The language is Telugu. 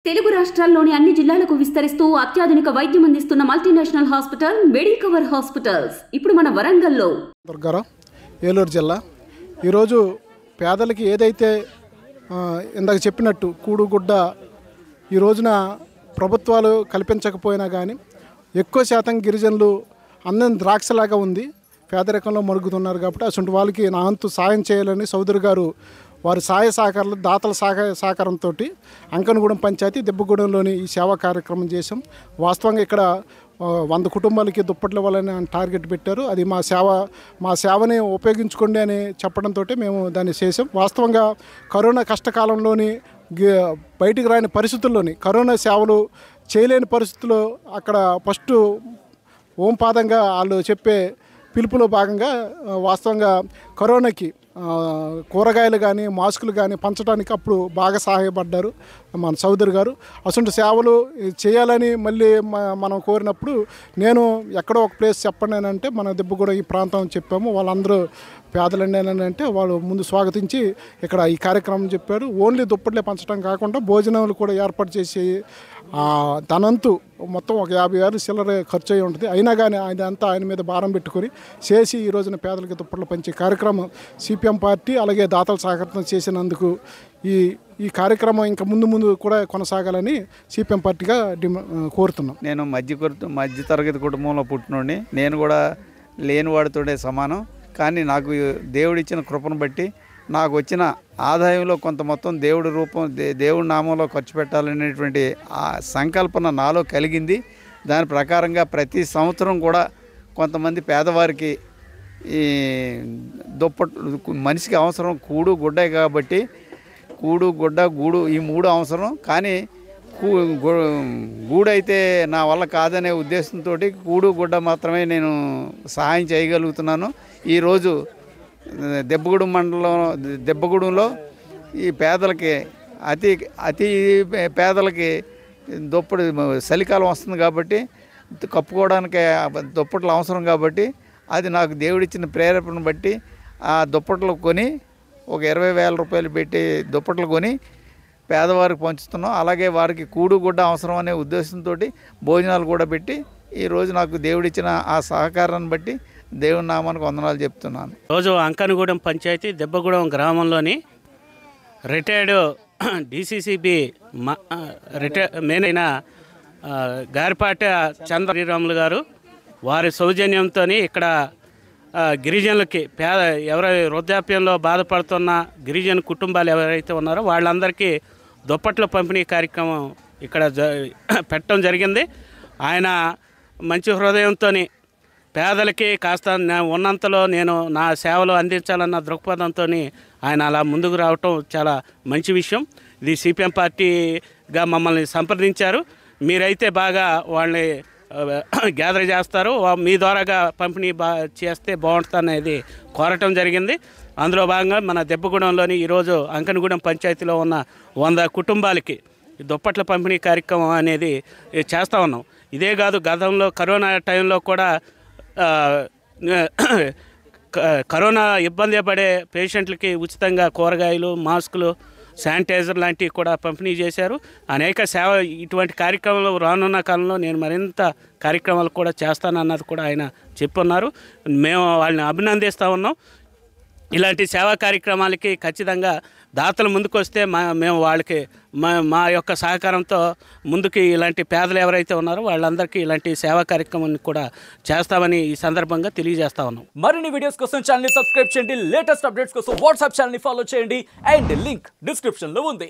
తెలుగు రాష్ట్రాల్లోని అన్ని జిల్లాలకు విస్తరిస్తూ అత్యాధునిక వైద్యం అందిస్తున్న మల్టీనేషనల్ హాస్పిటల్ మెడికవర్ హాస్పిటల్స్ ఇప్పుడు మన వరంగల్లో. దుర్గారావు, ఏలూరు జిల్లా. ఈరోజు పేదలకి ఏదైతే ఇందాక చెప్పినట్టు కూడుగుడ్డ ఈ రోజున ప్రభుత్వాలు కల్పించకపోయినా కానీ ఎక్కువ శాతం గిరిజనులు అన్నం ద్రాక్షలాగా ఉంది, పేదరికంలో మరుగుతున్నారు. కాబట్టి అటువంటి వాళ్ళకి నా అంతు సాయం చేయాలని సోదరు గారు వారి సహాయ సహకారాలు దాతల సహకారంతో అంకనగూడెం పంచాయతీ దెబ్బగూడెంలోని ఈ సేవా కార్యక్రమం చేశాం. వాస్తవంగా ఇక్కడ 100 కుటుంబాలకి దుప్పట్లు ఇవ్వాలని టార్గెట్ పెట్టారు. అది మా సేవని ఉపయోగించుకోండి అని చెప్పడంతో మేము దాన్ని చేసాం. వాస్తవంగా కరోనా కష్టకాలంలోని బయటికి రాని పరిస్థితుల్లోని కరోనా సేవలు చేయలేని పరిస్థితుల్లో అక్కడ ఫస్ట్ ఓంపాదంగా వాళ్ళు చెప్పే పిలుపులో భాగంగా వాస్తవంగా కరోనాకి కూరగాయలు కానీ మాస్కులు కానీ పంచడానికి అప్పుడు బాగా సహాయపడ్డారు మన సోదరు గారు. అసలు సేవలు చేయాలని మళ్ళీ మనం కోరినప్పుడు నేను ఎక్కడో ఒక ప్లేస్ చెప్పండి అని అంటే మన దెబ్బగూడెం ఈ ప్రాంతం చెప్పాము. వాళ్ళందరూ పేదలండి అని అంటే వాళ్ళు ముందు స్వాగతించి ఇక్కడ ఈ కార్యక్రమం చెప్పారు. ఓన్లీ దుప్పట్లే పంచడం కాకుండా భోజనాలు కూడా ఏర్పాటు చేసి తనంతు మొత్తం ఒక 50,000 చిల్లర ఖర్చు అయ్యి ఉంటుంది. అయినా కానీ అదంతా ఆయన మీద భారం పెట్టుకొని చేసి ఈ రోజున పేదలకి దుప్పట్లు పంచే కార్యక్రమం సిపిఎం పార్టీ అలాగే దాతల సహకారం చేసినందుకు ఈ కార్యక్రమం ఇంకా ముందు కూడా కొనసాగాలని సిపిఎం పార్టీగా కోరుతున్నాం. నేను మధ్య తరగతి కుటుంబంలో పుట్టినోడిని. నేను కూడా లేనివాడితోనే సమానం. కానీ నాకు దేవుడిచ్చిన కృపను బట్టి నాకు వచ్చిన ఆదాయంలో కొంత మొత్తం దేవుడి నామంలో ఖర్చు పెట్టాలనేటువంటి ఆ సంకల్పన నాలో కలిగింది. దాని ప్రకారంగా ప్రతి సంవత్సరం కూడా కొంతమంది పేదవారికి ఈ దుప్పట్లు మనిషికి అవసరం కూడు గుడ్డే కాబట్టి కూడు గుడ్డ గూడు ఈ 3 అవసరం. కానీ గూడైతే నా వల్ల కాదనే ఉద్దేశంతో కూడు గుడ్డ మాత్రమే నేను సహాయం చేయగలుగుతున్నాను. ఈరోజు దెబ్బగూడెంలో ఈ పేదలకి అతి పేదలకి దుప్పటి చలికాలం వస్తుంది కాబట్టి కప్పుకోవడానికి దుప్పట్లు అవసరం కాబట్టి అది నాకు దేవుడిచ్చిన ప్రేరేపణ బట్టి ఆ దుప్పట్లు కొని ఒక 20,000 రూపాయలు పెట్టి దుప్పట్లు కొని పేదవారికి పంచుతున్నాం. అలాగే వారికి కూడు గుడ్డ అవసరం అనే ఉద్దేశంతో భోజనాలు కూడా పెట్టి ఈరోజు నాకు దేవుడిచ్చిన ఆ సహకారాన్ని బట్టి దేవుని నామానికి వందనాలు చెప్తున్నాను. రోజు అంకనగూడెం పంచాయతీ దెబ్బగూడెం గ్రామంలోని రిటైర్డ్ డిసిసిబి మెయిన్ అయిన గారిపాట చంద్రరాములు గారు వారి సౌజన్యంతో ఇక్కడ గిరిజనులకి ఎవరైతే వృద్ధాప్యంలో బాధపడుతున్న గిరిజన కుటుంబాలు ఎవరైతే ఉన్నారో వాళ్ళందరికీ దుప్పట్ల పంపిణీ కార్యక్రమం ఇక్కడ పెట్టడం జరిగింది. ఆయన మంచి హృదయంతో పేదలకి కాస్త ఉన్నంతలో నేను నా సేవలు అందించాలన్న దృక్పథంతో ఆయన అలా ముందుకు రావటం చాలా మంచి విషయం. ఇది సిపిఎం పార్టీగా మమ్మల్ని సంప్రదించారు. మీరైతే బాగా వాళ్ళని గ్యాదర్ చేస్తారు, మీ ద్వారాగా పంపిణీ చేస్తే బాగుంటుంది అనేది కోరటం జరిగింది. అందులో భాగంగా మన దెబ్బగూడెంలోని ఈరోజు అంకనగూడెం పంచాయతీలో ఉన్న 100 కుటుంబాలకి దుప్పట్ల పంపిణీ కార్యక్రమం అనేది చేస్తూ ఉన్నాం. ఇదే కాదు, గతంలో కరోనా టైంలో కూడా కరోనా ఇబ్బంది పడే పేషెంట్లకి ఉచితంగా కూరగాయలు, మాస్కులు, శానిటైజర్ లాంటివి కూడా పంపిణీ చేశారు. అనేక ఇటువంటి కార్యక్రమాలు రానున్న కాలంలో నేను మరింత కార్యక్రమాలు కూడా చేస్తానన్నది కూడా ఆయన చెప్పున్నారు. మేము వాళ్ళని అభినందిస్తూ ఉన్నాం. ఇలాంటి సేవా కార్యక్రమాలకి ఖచ్చితంగా దాతలు ముందుకు వస్తే మేము వాళ్ళకి మా యొక్క సహకారంతో ముందుకి ఇలాంటి పేదలు ఎవరైతే ఉన్నారో వాళ్ళందరికీ ఇలాంటి సేవా కార్యక్రమాన్ని కూడా చేస్తామని ఈ సందర్భంగా తెలియజేస్తా ఉన్నాం. మరిన్ని వీడియోస్ కోసం ఛానల్ ని సబ్స్క్రైబ్ చేయండి. లేటెస్ట్ అప్డేట్స్ కోసం వాట్సాప్ ఛానల్ ని ఫాలో చేయండి. అండ్ లింక్ డిస్క్రిప్షన్ లో ఉంది.